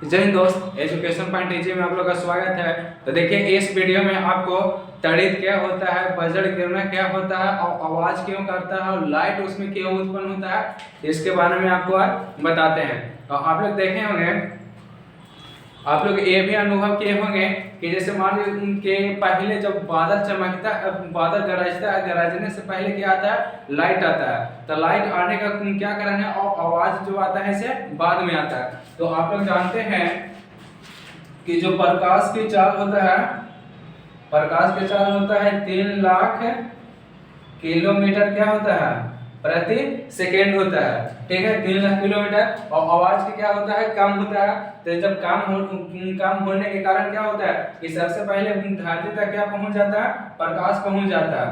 जय हिंद दोस्त, education point TG में आप लोग का स्वागत है। तो देखिए इस वीडियो में आपको तड़ित क्या होता है, बजड़ गिरना क्या होता है और आवाज क्यों करता है और लाइट उसमें क्यों उत्पन्न होता है, इसके बारे में आपको आज बताते हैं। तो आप लोग देखे होंगे, आप लोग ये भी अनुभव किए होंगे कि जैसे मान लीजिए कि पहले जब बादल चमकता है, बादल गरजता है, गरजने से पहले क्या आता है, लाइट आता है। तो लाइट आने का क्या कारण है और आवाज जो आता है इसे बाद में आता है। तो आप लोग जानते हैं कि जो प्रकाश की चाल होता है, प्रकाश की चाल होता है 3 लाख किलोमीटर क्या होता है, प्रति सेकेंड होता है। ठीक है, 3 लाख किलोमीटर। और आवाज की क्या होता है, कम होता है। तो जब कम होने के कारण क्या होता है कि सबसे पहले धरती तक क्या पहुंच जाता है, प्रकाश पहुंच जाता है।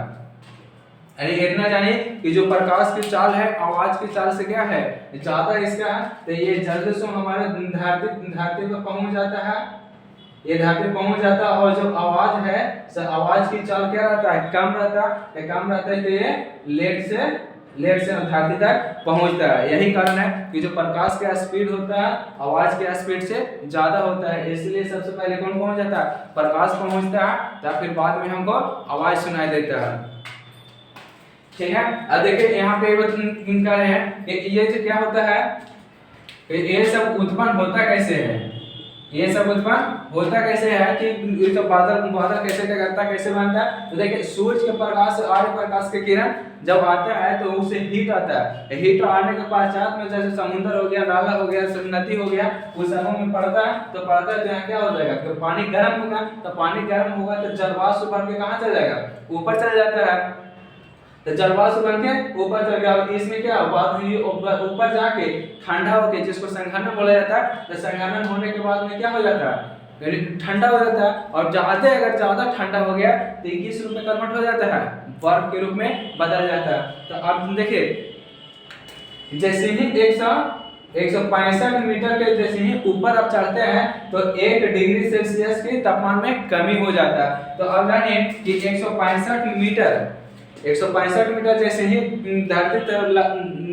यानी इतना जानिए कि जो प्रकाश की चाल है आवाज की चाल से क्या है, ज्यादा इसका है। तो ये जल्दी से हमारे धरती पर पहुंच जाता है, ये धरती पहुंच जाता है। और जो आवाज है आवाज की चाल क्या रहता है, कम रहता है। कम रहता है तो ये लेट से धरती तक पहुंचता है। यही कारण है कि जो प्रकाश का स्पीड होता है आवाज के स्पीड से ज्यादा होता है। इसलिए सबसे पहले कौन पहुंच जाता है, प्रकाश पहुंचता है, तो फिर बाद में हमको आवाज सुनाई देता है। ठीक है, अब देखिए यहाँ पे कह रहे हैं कि ये जो क्या होता है, ये सब उत्पन्न होता कैसे है, ये सब उत्पन्न होता कैसे है कि जो बादल कैसे क्या करता है, कैसे बनता है। तो देखिए सूरज के प्रकाश, आर्य प्रकाश के किरण जब आता है तो उससे हीट आता है। हीट आने के पश्चात में जैसे समुद्र हो गया, नाला हो गया, नदी हो गया, उस समूह में पड़ता है। तो पड़ता है तो यहाँ क्या हो जाएगा, तो पानी गर्म होगा। तो पानी गर्म होगा तो जलवाष्प बन के कहाँ चला जाएगा, ऊपर चला जाता है। तो जलवाष्प बन के ऊपर चल गया। इसमें क्या ऊपर जाके ठंडा होके, जिसको संघनन बोला जाता है, तो संघनन होने के बाद में क्या हो जाता है, ठंडा हो जाता है। और अगर ज्यादा ठंडा हो गया तो किस रूप में कन्वर्ट हो जाता है, बर्फ के रूप में बदल जाता है। तो अब देखिए जैसे ही 165 मीटर के जैसे ही ऊपर आप चढ़ते हैं तो 1 डिग्री सेल्सियस की तापमान में कमी हो जाता है। तो अब जानिए कि 165 मीटर जैसे ही धरती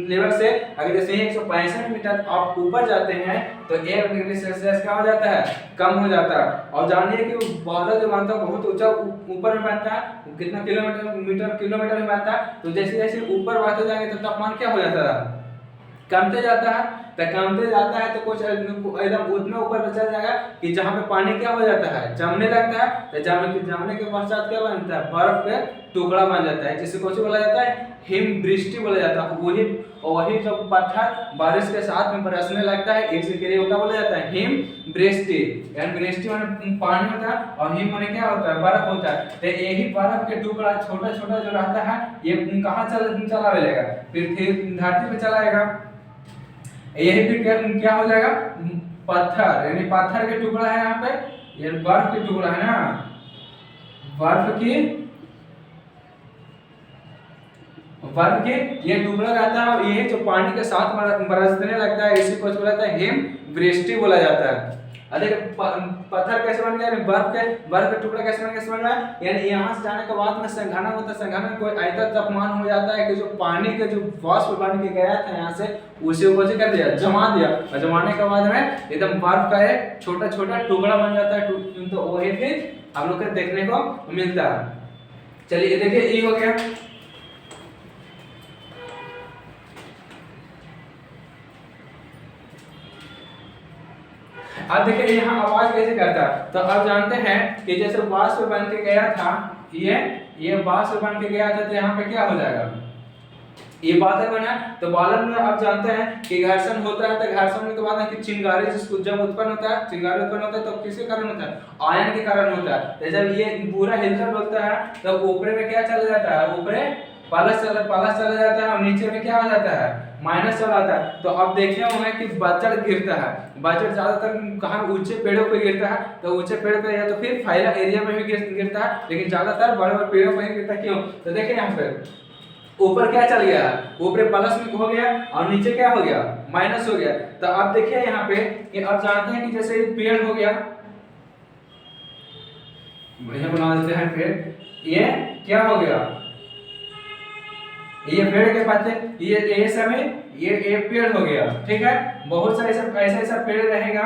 लेवल से अगर जैसे ही 165 मीटर आप ऊपर जाते हैं तो 1 डिग्री सेल्सियस क्या हो जाता है, कम हो जाता है। और जानिए कि बादल जो बनता है बहुत ऊंचा ऊपर में बनता है, कितना किलोमीटर में बनता है। तो जैसे जैसे ऊपर बढ़ते जाएंगे तो तापमान क्या हो जाता है, कमते जाता है। तो कमते जाता है तो कुछ एकदम उतना ऊपर पे चल जाएगा कि जहाँ पे पानी क्या हो जाता है, जमने लगता है। तो जमने के पश्चात क्या बनता है, बर्फ के टुकड़ा बन जाता है, जिसे कुछ बोला जाता है, हिम वृष्टि बोला जाता है। वही जो पत्थर बारिश के साथ में बरसने लगता है, इसके लिए क्या बोला जाता है, हिम वृष्टि। यानी वृष्टि माने पानी होता है और हिम माने क्या होता है, बर्फ होता है। तो यही बर्फ के टुकड़ा छोटा छोटा जो रहता है ये कहाँ चला मिलेगा, फिर धरती पे चलाएगा। यही फिर क्या हो जाएगा, पत्थर, यानी पत्थर के टुकड़ा है यहाँ पे, ये बर्फ के टुकड़ा है ना, बर्फ के ये टुकड़ा रहता है। और ये जो पानी के साथ बरसने लगता है इसी को बोला जाता है हिम वृष्टि बोला जाता है। देखिए पत्थर कैसे बन गया, बर्फ का टुकड़ा कैसे बन गया, यानी यहाँ से जाने के बाद में संघनन होता है। संघनन कोई ऐसा तापमान हो जाता है कि जो पानी के जो वाष्प बन के गया था यहाँ से उसे ऊपर से कर दिया, जमा दिया। और जमाने के बाद में एकदम बर्फ का एक छोटा छोटा टुकड़ा बन जाता है। तो वही फिर हम लोग को देखने को मिलता है। चलिए देखिए ये हो गया। अब देखिए यहाँ आवाज कैसे करता है। तो अब जानते हैं कि जैसे वाष्प बन के गया था, ये वाष्प बन के गया था, तो यहाँ पे क्या हो जाएगा, ये बादल बना। तो बादल में आप जानते हैं कि घर्षण होता है। तो घर्षण होने के बाद कि चिंगारी जिसको जब उत्पन्न होता है, चिंगारी उत्पन्न होता है तो किसके कारण होता है, आयन के कारण होता है। तो जब ये पूरा हिलता डुलता है तो ऊपर में क्या चला जाता है, ऊपर प्लस चला जाता है और नीचे में क्या हो जाता है, माइनस चला जाता है। तो अब देखे होंगे कि बजड़ गिरता है, बजड़ ज्यादातर कहाँ, ऊंचे पेड़ों पे गिरता है। तो ऊंचे पेड़ पे या तो फिर फैला एरिया में भी गिरता है, लेकिन ज्यादातर बड़े बड़े पेड़ों पे ही गिरता है। क्यों, तो देखिए यहाँ पे ऊपर क्या चल गया, ऊपर प्लस में हो गया और नीचे क्या हो गया, माइनस हो गया। तो अब देखिए यहाँ पे कि अब जानते हैं कि जैसे पेड़ हो गया, बढ़िया बना देते हैं पेड़, ये क्या हो गया, ये पेड़ के पत्ते, ये सब ये पेड़ हो गया। ठीक है, बहुत सारे ऐसा पेड़ रहेगा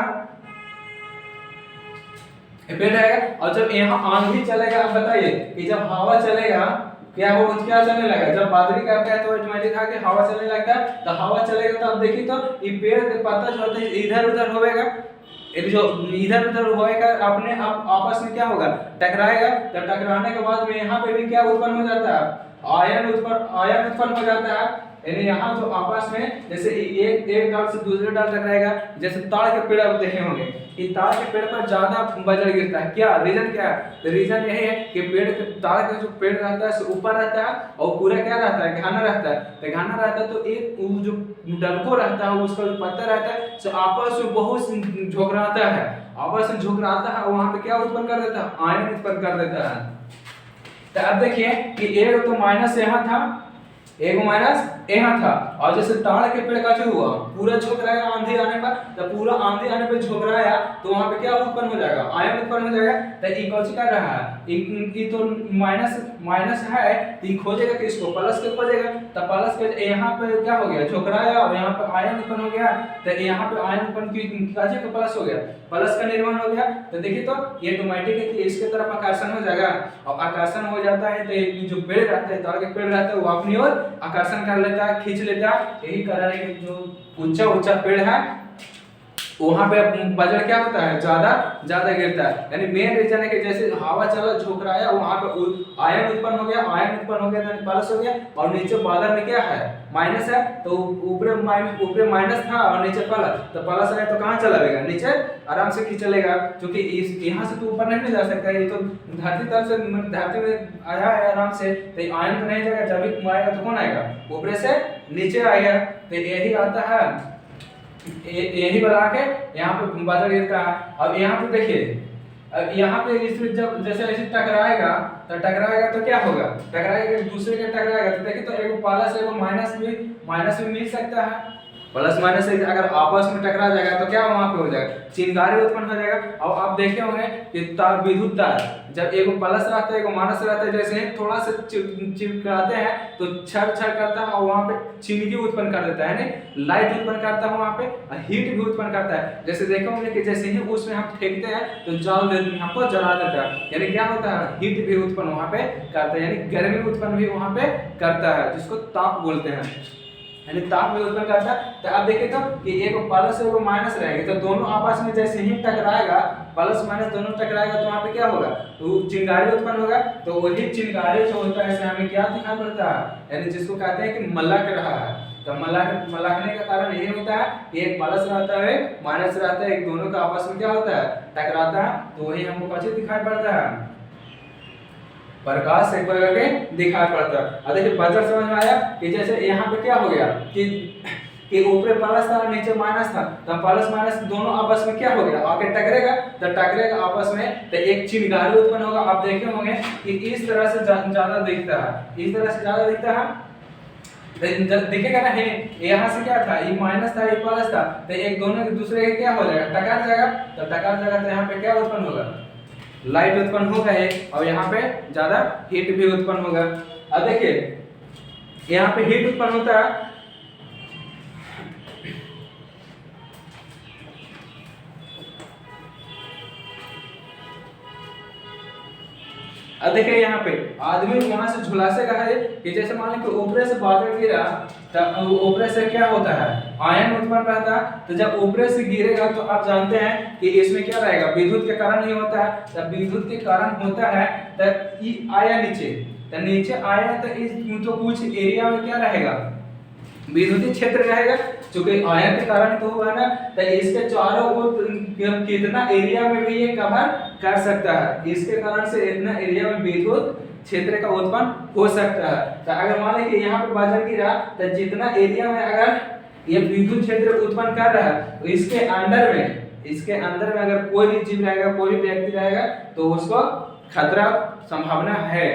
पेड़ रहेगा। और जब यहाँ आंधी चलेगा, आप बताइए कि जब हवा चलेगा क्या हो, क्या चलने लगा, जब बादली करता है तो ऑटोमेटिक आके हवा चलने लगता है। तो हवा चलेगा तो आप देखिए तो ये पेड़ के पत्ता जो होता है इधर उधर होएगा, ये जो इधर उधर होएगा अपने आप आपस में क्या होगा, टकराएगा। तो टकराने के बाद में यहाँ पे भी क्या उत्पन्न हो जाता है, आयन उत्पन्न हो जाता है। यानी यहाँ जो आपस में जैसे एक डाल से दूसरे डाल टकराएगा, जैसे ताड़ के पेड़ आप देखे होंगे कि ताड़ के पेड़ पर ज्यादा बजड़ गिरता है, क्या रीजन क्या है, तो रीजन यही है कि पेड़ के ताड़ का जो पेड़ रहता है ऊपर रहता है और पूरा क्या रहता है, घना रहता है। तो घना रहता है तो एक जो डंको रहता है उसका जो पत्ता रहता है सो आपस में बहुत झोंकराता है, आपस में झोंकराता है, वहां पे क्या उत्पन्न कर देता है, आयन उत्पन्न कर देता है। तो अब देखिए कि एक तो माइनस यहाँ था, एक माइनस यहाँ था, और जैसे ताड़ के पेड़ का जो हुआ पूरा झोंक रहा है आंधी आने पर, तो पूरा आंधी आने पर झोंक रहा है तो वहां पे क्या उत्पन्न हो जाएगा, आयन उत्पन्न हो जाएगा। तो ये कौन कर रहा है, ये तो माइनस है तो ये खोजेगा किसको, प्लस के खोजेगा। तो प्लस के यहाँ पे क्या हो गया, झोंक रहा है और यहाँ पे आयन उत्पन्न हो गया। तो यहाँ पे आयन उत्पन्न की प्लस हो गया, प्लस का निर्माण हो गया। तो देखिए तो ये ऑटोमेटिक है कि इसके तरफ आकर्षण हो जाएगा, और आकर्षण हो जाता है तो ये जो पेड़ रहता है, ताड़ के पेड़ रहता है वो अपनी ओर आकर्षण कर लेता है, खींच लेता है। यही कारण है कि जो ऊंचा पेड़ है वहां पे बजड़ क्या होता है, ज्यादा गिरता है। यानी मेन रीजन है कि जैसे हवा चला झोंक रहा है वहां पे आयन उत्पन्न हो गया, आयन उत्पन्न हो गया तो प्लस हो गया, और नीचे बादल में क्या है, माइनस है। तो ऊपर माइनस था और नीचे प्लस, तो प्लस है तो कहां चला जाएगा, नीचे आराम से खींच चलेगा, क्योंकि यहाँ से तो ऊपर नहीं जा सकता, ये तो धरती तल से धरती में आया है आराम से, तो आयन तो नहीं जाएगा, जब भी आएगा तो कौन आएगा, ऊपर से नीचे आएगा। तो यही आता है, यही बना के यहाँ पे बजड़ गिरता है। अब यहाँ पे देखिए, अब यहाँ पे जब जैसे ऐसे टकराएगा तो क्या होगा, टकराएगा एक दूसरे के टकराएगा। तो देखिए तो एगो प्लस एगो माइनस भी मिल सकता है, प्लस माइनस से अगर आपस में टकरा जाएगा तो क्या वहां पे हो जाएगा, चिंगारी उत्पन्न हो जाएगा। और आप देखे होंगे कि तार, विद्युत तार, जब एगो प्लस रहता है एगो माइनस रहता है, जैसे थोड़ा सा चिपकाते हैं तो छर करता है और वहां पे चिमनी उत्पन्न कर देता है, यानी लाइट उत्पन्न करता है, वहां पे हीट भी उत्पन्न करता है। जैसे देखे होंगे कि जैसे ही उसमें हम फेंकते हैं तो हमको जला देता है, यानी क्या होता है, हीट भी उत्पन्न वहां पे करता है, यानी गर्मी उत्पन्न भी वहां पे करता है, जिसको ताप बोलते हैं, यानी ताप में उत्पन्न करता है। तो आप देखें तो कि एक प्लस और एक माइनस रहेगा, तो दोनों आपस में जैसे ही टकराएगा, प्लस माइनस दोनों टकराएगा तो वहां पे क्या होगा, तो चिंगारी उत्पन्न होगा। तो वही चिंगारी जो होता है हमें क्या दिखाई पड़ता है, यानी जिसको कहते हैं कि मलक रहा है। तो मलकने का कारण यही होता है कि एक प्लस रहता है माइनस रहता है, एक दोनों का आपस में क्या होता है, टकराता है, तो वही हमको कैसे दिखाई पड़ता है, प्रकाश से करके दिखाई पड़ता है। अब देखिए बजट समझ में आया कि जैसे यहाँ पे क्या हो गया कि ऊपर प्लस था नीचे माइनस था, तो प्लस माइनस दोनों आपस में क्या हो गया, आके टकरेगा, तो टकरेगा आपस में तो एक चिंगारी उत्पन्न होगा। आप देखे होंगे कि इस तरह से ज्यादा दिखता है, इस तरह से ज्यादा दिखता है, देखेगा ना, है यहाँ से क्या था, ये माइनस था ये प्लस था, तो एक दोनों एक दूसरे के क्या हो जाएगा, टकरा जाएगा। तो टकरा जाएगा तो यहाँ पे क्या उत्पन्न होगा, लाइट उत्पन्न होगा है, और यहाँ पे ज्यादा हीट भी उत्पन्न होगा। अब देखिए यहाँ पे हीट उत्पन्न होता है, अब देखिए यहाँ पे आदमी वहां से झुलासे का है कि जैसे मान लीजिए ऊपर से बादल गिरा तो ऊपर से क्या होता है, आयन उत्पन्न रहता है। तो जब ऊपर से गिरेगा तो आप जानते हैं कि इसमें क्या रहेगा, विद्युत के कारण ही होता है। जब विद्युत के कारण होता है तो ये आया नीचे, तो नीचे आया तो इस तो कुछ एरिया में क्या रहेगा, विद्युतीय क्षेत्र रहेगा, क्योंकि आयन के कारण तो हुआ ना। तो इसके चारों ओर कितना एरिया में भी ये कवर कर सकता है, इसके कारण से इतना एरिया में विद्युत क्षेत्र का उत्पन्न हो सकता है। तो अगर मान लीजिए यहाँ पे बजट गिरा तो जितना एरिया में अगर ये विद्युत क्षेत्र उत्पन्न कर रहा है तो इसके अंदर में अगर कोई भी जीव रहेगा, कोई भी व्यक्ति रहेगा तो उसको खतरा संभावना है।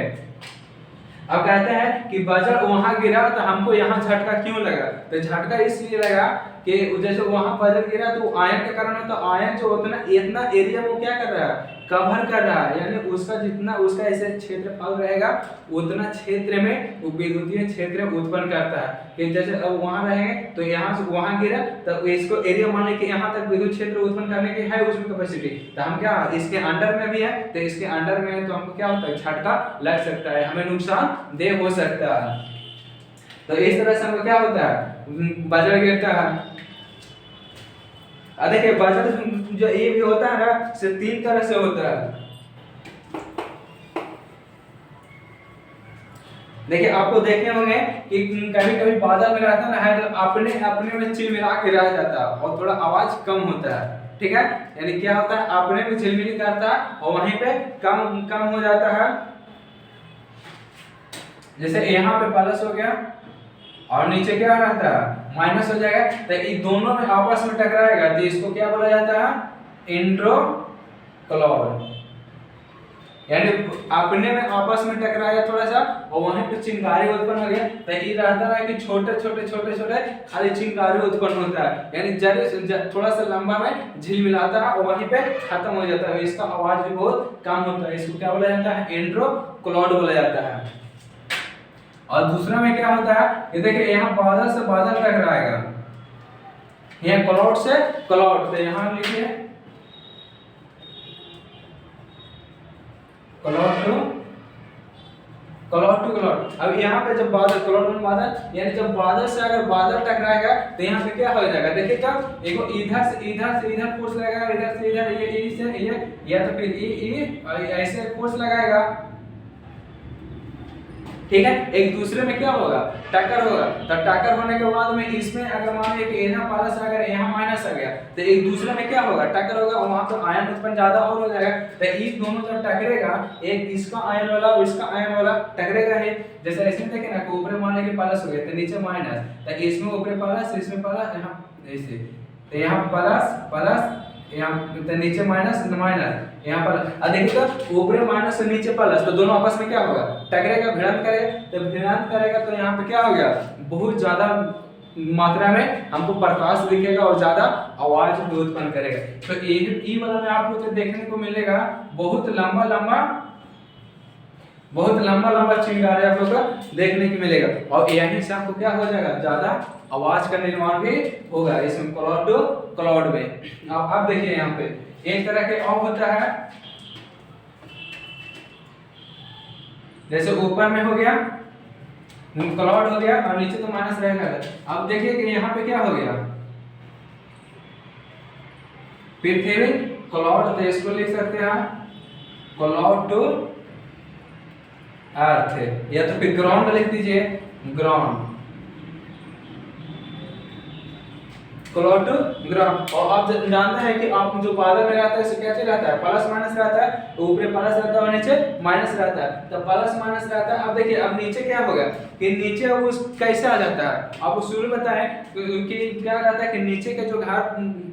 अब कहते हैं कि बजट वहां गिरा तो हमको यहाँ झटका क्यों लगा, तो झटका इसलिए लगा कि जैसे वहां बजट गिरा तो आयन के कारण, तो आयन जो होता है ना इतना एरिया में क्या कर रहा है, कवर कर रहा है, यानी उसका जितना उसका ऐसे क्षेत्रफल रहेगा उतना क्षेत्र में वो विद्युतीय क्षेत्र उत्पन्न करता है। कि जैसे अब वहां रहेंगे तो यहाँ से वहां गिरा तो इसको एरिया मान लें कि यहाँ तक विद्युत क्षेत्र उत्पन्न करने की है उसमें कैपेसिटी, तो हम क्या इसके अंडर में भी है तो इसके अंडर में है तो हमको क्या होता है झटका लग सकता है, हमें नुकसान दे हो सकता है। तो इस तरह से हमको क्या होता है बजर गिरता है। देखिए बजर जो ये भी होता है ना से तीन तरह से होता है। देखिए आपको देखे होंगे कि कभी कभी बादल में रहता ना है तो अपने अपने में चिलमिला के रह जाता है और थोड़ा आवाज कम होता है, ठीक है, यानी क्या होता है अपने में झिलमिली करता है और वहीं पे कम कम हो जाता है। जैसे यहाँ पे प्लस हो गया और नीचे क्या रहता है माइनस हो जाएगा, तो ये दोनों में आपस में टकराएगा तो इसको क्या बोला जाता है इंट्रोक्लॉड, यानी अपने में आपस में टकराया थोड़ा सा और वहीं पे चिंगारी उत्पन्न हो गया। तो ये रहता है कि छोटे छोटे छोटे छोटे खाली चिंगारी उत्पन्न होता है, यानी जरे थोड़ा सा लंबा में झिलमिलाता है और वहीं पे खत्म हो जाता है, इसका आवाज भी बहुत कम होता है, इसको क्या बोला जाता है इंट्रोक्लॉड बोला जाता है। और दूसरा में क्या होता है ये देखिए यहाँ बादल से बादल टकराएगा, यहाँ क्लाउड से क्लाउड, तो यहाँ लिखिए क्लाउड टू क्लाउड। अब यहाँ पे जब बादल क्लाउड में बादल यानी जब बादल से अगर बादल टकराएगा तो यहाँ पे क्या हो जाएगा, देखिए जब एक इधर से इधर फोर्स लगाएगा, इधर से इधर ये से ये या तो फिर ये ऐसे फोर्स लगाएगा, ठीक है, एक दूसरे में क्या होगा टक्कर होगा। तो टक्कर होने के बाद में इसमें अगर मान लीजिए कि यहाँ प्लस अगर यहाँ माइनस आ गया तो एक दूसरे में क्या होगा टक्कर होगा और वहां तो आयन उत्पन्न ज्यादा और हो जाएगा। तो ये दोनों जब टकरेगा एक इसका आयन वाला और इसका आयन वाला टकरेगा है, जैसे ऐसे देखे ना ऊपर मान लीजिए प्लस हो गया तो नीचे माइनस, तो इसमें ऊपर प्लस इसमें प्लस, यहाँ ऐसे तो यहाँ प्लस प्लस यहाँ तो नीचे माइनस माइनस यहाँ पर देखिए तो ऊपर माइनस से नीचे प्लस, तो दोनों आपस में क्या होगा टकरेगा, भिड़ंत करेगा, तो भिड़ंत करेगा तो यहाँ पे क्या हो गया बहुत ज्यादा मात्रा में हमको प्रकाश दिखेगा और ज्यादा आवाज भी उत्पन्न करेगा। तो ई वाला में आप लोग को देखने को मिलेगा बहुत लंबा लंबा चिंगारी आप लोग को देखने को मिलेगा और यहीं से आपको क्या हो जाएगा ज्यादा आवाज का निर्माण भी होगा इसमें क्लाउड टू क्लाउड में। अब देखिए यहाँ पे एक तरह के और होता है, जैसे ऊपर में हो गया क्लाउड हो गया और नीचे तो माइनस रहेगा। अब देखिए कि यहाँ पे क्या हो गया पृथ्वी क्लाउड, तो इसको लिख सकते हैं क्लाउड टू अर्थ या तो फिर ग्राउंड लिख दीजिए ग्राउंड, क्लाउड टू ग्राउंड। और आप जानते हैं कि आप जो बादल में रहता है इससे कैसे रहता है प्लस माइनस रहता है, ऊपर प्लस रहता है और नीचे माइनस रहता है, तो प्लस माइनस रहता है। अब देखिए अब नीचे क्या होगा कि नीचे अब उस कैसे आ जाता है आपको शुरू में बताएं कि क्या रहता है कि नीचे का जो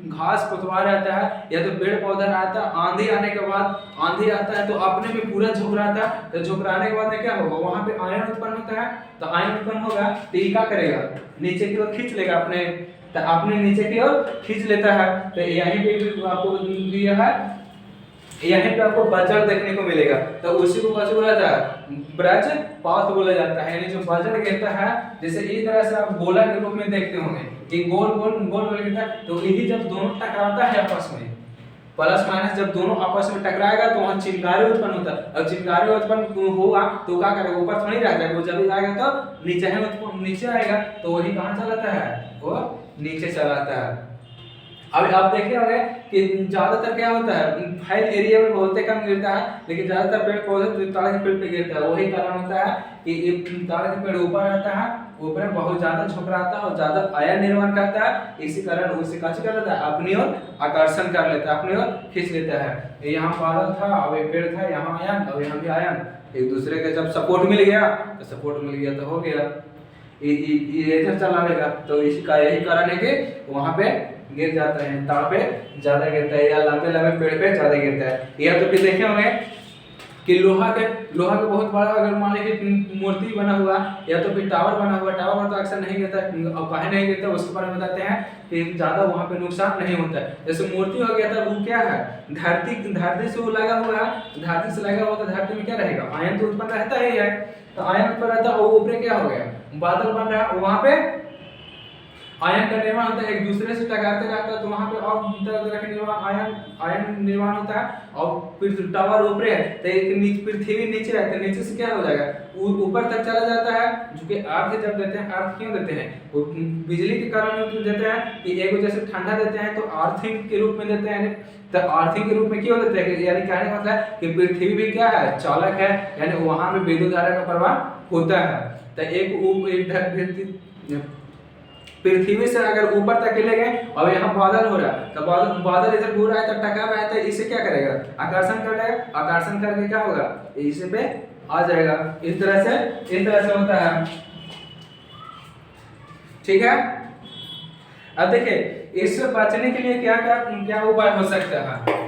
घास पतवार रहता है या तो पेड़ पौधा रहता है, आंधी आने के बाद आंधी आता है तो अपने में पूरा झुकराता है, तो झुकराने के बाद में क्या होगा वहां पे आयन उत्पन्न होता है, तो आयन उत्पन्न होगा तो ये क्या करेगा नीचे की ओर खींच लेगा अपने, तो अपने नीचे की ओर खींच लेता है। तो यहीं पे भी आपको दिया है, यहीं पे आपको बजर देखने को मिलेगा, तो उसी को कैसे बोला जाता है वज्रपात बोला जाता है, यानी जो वज्र गिरता है जैसे इस तरह से आप गोला के रूप में देखते होंगे कि गोल गोल गोल गोल गिरता है, तो यही जब दोनों टकराता है आपस में प्लस माइनस जब दोनों आपस में टकराएगा तो वहां चिंगारी उत्पन्न होता है, और चिंगारी उत्पन्न होगा तो क्या करेगा ऊपर थोड़ी रहता है, वो जब आएगा तो नीचे है नीचे आएगा, तो वही कहां चला जाता है वो नीचे चला जाता है। अब आप देखे होंगे कि ज्यादातर क्या होता है फैल एरिया में बहुत कम गिरता है, लेकिन ज्यादातर पेड़ पौधे ताड़ के पेड़ पे गिरता है, वही कारण होता है कि ताड़ के पेड़ ऊपर रहता है, ऊपर बहुत ज्यादा झुकराता है और ज्यादा आयन निर्माण करता है, इसी कारण उसे क्या कर लेता है अपनी ओर आकर्षण कर लेता है, अपनी ओर खींच लेता है। यहाँ बादल था अब एक पेड़ था, यहाँ आयन और यहाँ भी आयन, एक दूसरे के जब सपोर्ट मिल गया तो सपोर्ट मिल गया तो हो गया इधर चला लेगा, तो इसी का यही कारण है कि वहां पे गिर जाता है, ताड़ पे ज्यादा गिरता है या लंबे लंबे पेड़ पे ज्यादा गिरता है। या तो फिर देखे होंगे कि लोहा के बहुत बड़ा अगर मान लीजिए मूर्ति बना हुआ या तो फिर टावर बना हुआ, टावर पर तो अक्सर नहीं गिरता, और काहे नहीं गिरता उसके बारे में बताते हैं कि ज़्यादा वहाँ पे नुकसान नहीं होता है। जैसे मूर्ति हो गया था, वो क्या है, धरती से वो लगा हुआ है, धरती से लगा हुआ तो धरती में क्या रहेगा, आयन तो उत्पन्न रहता ही है। तो आयन उत्पन्न रहता है और ऊपर क्या हो गया, बादल बन रहा है, वहाँ पे आयन का निर्माण होता है, एक दूसरे से टकराते रहता है, तो वहाँ पे और तरह का निर्माण आयन निर्माण होता है। और फिर टावर ऊपर है तो एक पृथ्वी नीचे रहता है, नीचे से क्या हो जाएगा, ऊपर तक चला जाता है। जो कि अर्थ जब देते हैं, अर्थ क्यों देते हैं, वो बिजली के कारण देते हैं कि एक वजह से ठंडा देते हैं तो अर्थिंग के रूप में देते हैं। तो अर्थिंग के रूप में क्यों देते हैं, यानी कहने का मतलब है कि पृथ्वी भी क्या है, चालक है, यानी वहाँ में विद्युत धारा का प्रवाह होता है। तो एक पृथ्वी से अगर ऊपर तक ले गए और यहाँ बादल हो रहा है, तो बादल इधर घूर रहा है तो टकरा रहा है, तो इसे क्या करेगा, आकर्षण कर लेगा, आकर्षण करके क्या होगा, इसे पे आ जाएगा। इस तरह से होता है, ठीक है। अब देखिए इससे बचने के लिए क्या उपाय हो सकता है।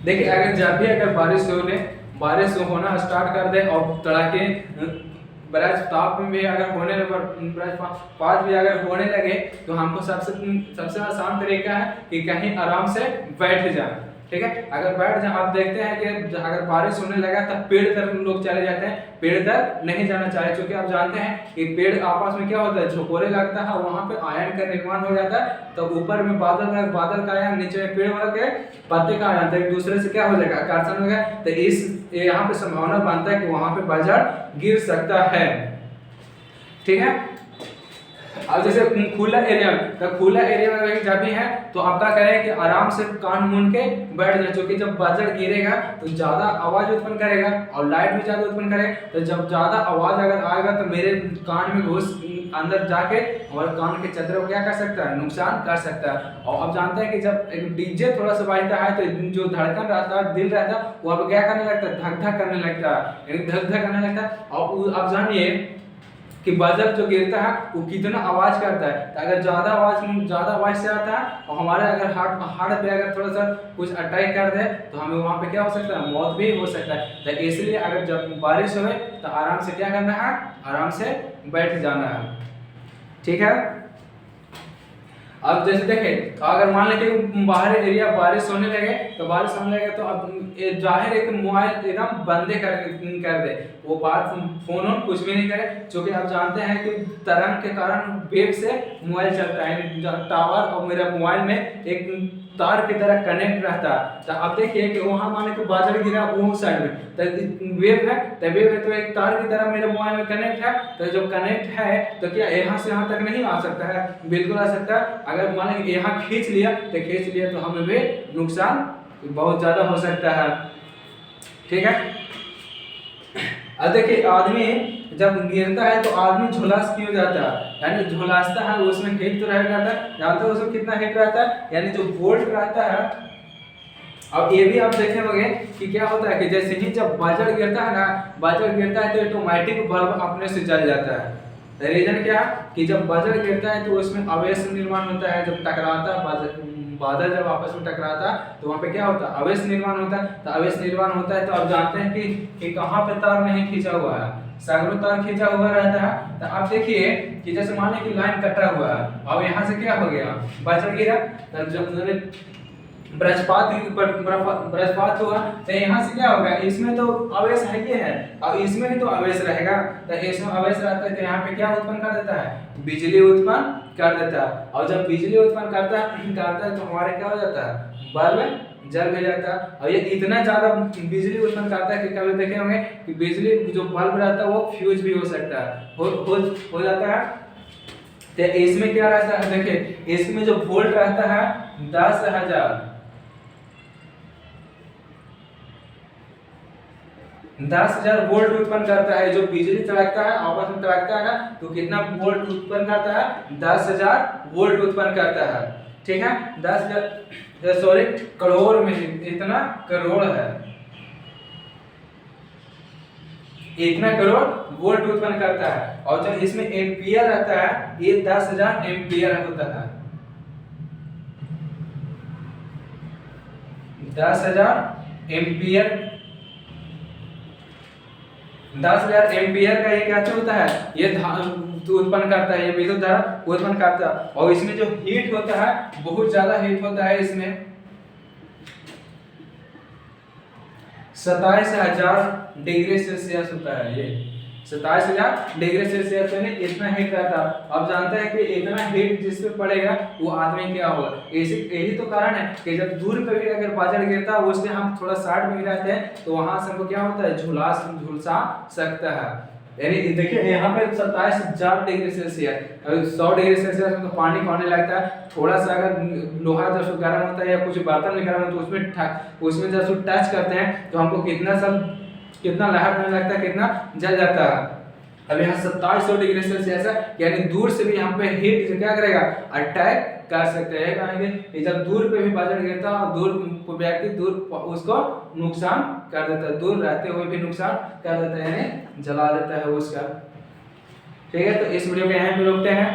देखिए अगर बारिश होना स्टार्ट कर दे और तड़ाके ब्रज टॉप में भी अगर होने लगे, ब्रज पास भी अगर होने लगे, तो हमको सबसे आसान तरीका है कि कहीं आराम से बैठ जाए, ठीक है। अगर बैठ जाए, आप देखते हैं कि अगर बारिश होने लगा तब पेड़ तरफ लोग चले जाते हैं, पेड़ तरफ नहीं जाना चाहिए, क्योंकि आप जानते हैं कि पेड़ आपस में क्या होता है, झोंकोरे लगता है, वहाँ पे आयन का निर्माण हो जाता है। तो ऊपर में बादल का आयन, नीचे में पेड़ वाला के पत्ते का आयन, तो एक दूसरे से क्या हो जाएगा, आकर्षण हो गया। तो यहाँ पे संभावना बनता है कि वहाँ पे बजड़ गिर सकता है, ठीक है। अब जैसे खुला एरिया में जब भी है तो आप क्या करें कि आराम से कान मूंद के बैठ जाए, क्योंकि जब बजर गिरेगा तो ज्यादा आवाज उत्पन्न करेगा और लाइट भी ज्यादा उत्पन्न करेगा। तो जब ज्यादा आवाज अगर आएगा तो मेरे कान में घुस अंदर जाके हमारे कान के चंद्र को क्या कर सकता है, नुकसान कर सकता है। और आप जानते हैं कि जब एक डीजे थोड़ा सा बजता है तो जो धड़कन रहता है, दिल रहता है, वो अब क्या करने लगता है, धक धक करने लगता है, धक धक करने लगता है। और आप जानिए कि बजर जो गिरता है वो कितना आवाज करता है। तो अगर ज्यादा आवाज से आता है और हमारे अगर हार्ट पे अगर थोड़ा सा कुछ अटैक कर दे तो हमें वहाँ पे क्या हो सकता है, मौत भी हो सकता है। तो इसलिए अगर जब बारिश हो तो आराम से क्या करना है, आराम से बैठ जाना है, ठीक है। अब जैसे देखें अगर मान लें बाहर एरिया बारिश होने लगे तो अब जाहिर है कि मोबाइल एकदम बंदे कर दे, वो बात फोन कुछ भी नहीं करे, क्योंकि आप जानते हैं कि तरंग के कारण वेव से मोबाइल चलता है। टावर और मेरा मोबाइल में एक तार की तरह कनेक्ट रहता है। तो आप देखिए कि वहाँ माने कि बादल गिरा वो साइड में तो वेव है, तो एक तार की तरह मेरे मोबाइल में कनेक्ट है। तो जब कनेक्ट है तो क्या यहाँ से यहाँ तक नहीं आ सकता है, बिल्कुल आ सकता है। अगर मान लीजिए यहाँ खींच लिया तो हमें भी नुकसान बहुत ज्यादा हो सकता है, ठीक है। अब देखिए आदमी जब गिरता है तो आदमी झुलस क्यों जाता है, यानी झुलसता है, उसमें हीट तो रहता है, जानते हो उसमें कितना हीट रहता है, यानी जो वोल्ट रहता है। अब ये भी आप देखे होंगे कि क्या होता है कि जैसे ही जब बजर गिरता है तो ऑटोमेटिक बल्ब अपने से जल जाता है। रीजन क्या कि जब बजर गिरता है तो उसमें आवेश निर्माण होता है, जब टकराता है बादल जब आपस में टकराता है तो वहाँ पे क्या होता है, आवेश निर्माण होता है। तो आवेश निर्माण होता है तो आप जानते हैं कि कहाँ पे तार नहीं खींचा हुआ है, सैकड़ों तार खींचा हुआ रहता है। तो आप देखिए कि जैसे मान लीजिए कि लाइन कटा हुआ है और यहाँ से क्या हो गया, बजर गिरा, जब ब्रजपात हुआ तो यहाँ से क्या होगा, इसमें तो आवेश है ही है और इसमें भी तो आवेश रहेगा। तो इसमें आवेश रहता है तो यहाँ पे क्या उत्पन्न कर देता है, बिजली उत्पन्न कर देता है। और जब बिजली उत्पन्न करता है तो हमारे क्या हो जाता है, बल्ब जल भी जाता है। और ये इतना ज्यादा बिजली उत्पन्न करता है कि कभी देखे होंगे कि बिजली जो बल्ब रहता है वो फ्यूज भी हो सकता है, हो जाता है। तो इसमें क्या रहता है, देखिए इसमें जो वोल्ट रहता है 10,000 वोल्ट उत्पन्न करता है। जो बिजली तड़कता है आपस में तड़कता है ना, तो कितना वोल्ट उत्पन्न करता है, 10,000 वोल्ट उत्पन्न करता है, ठीक है। 10,000 सॉरी करोड़ में इतना करोड़ है, इतना करोड़ वोल्ट उत्पन्न करता है। और जो इसमें एम्पियर रहता है ये 10,000 एम्पियर होता है, 10,000 एम्पियर, 10,000 एम्पियर का ये क्या होता है, ये उत्पन्न करता है, ये विद्युत धारा उत्पन्न करता है। और इसमें जो हीट होता है बहुत ज्यादा हीट होता है, इसमें 27,000 डिग्री सेल्सियस होता है। ये 27,000 डिग्री सेल्सियस में इतना हीट रहता है। अब जानते हैं कि इतना हीट जिस पे पड़ेगा वो आदमी क्या होगा। यही तो कारण है कि जब दूर पे भी अगर बादल गिरता है उससे हम थोड़ा साइड में रहते हैं तो वहां से हमको क्या होता है, झुलसा सकता है। यानी देखिए यहाँ पे 27,000 डिग्री सेल्सियस, 100 डिग्री सेल्सियस में तो पानी होने लगता है। थोड़ा सा अगर लोहा जब गर्म होता है या कुछ बर्तन में गर्म होता है तो उसमें जब टच करते हैं तो हमको कितना लहर होने लगता है, कितना जल जाता है। अब यहाँ 2700 डिग्री सेल्सियस है, यानी दूर से भी यहाँ पे हीट क्या करेगा, अटैक कर सकते हैं। कहेंगे जब दूर पे भी बादल गिरता है और दूर को व्यक्ति दूर उसको नुकसान कर देता है, दूर रहते हुए भी नुकसान कर देता है, यानी जला देता है उसका। ठीक है, तो इस वीडियो को यहाँ पे रोकते हैं।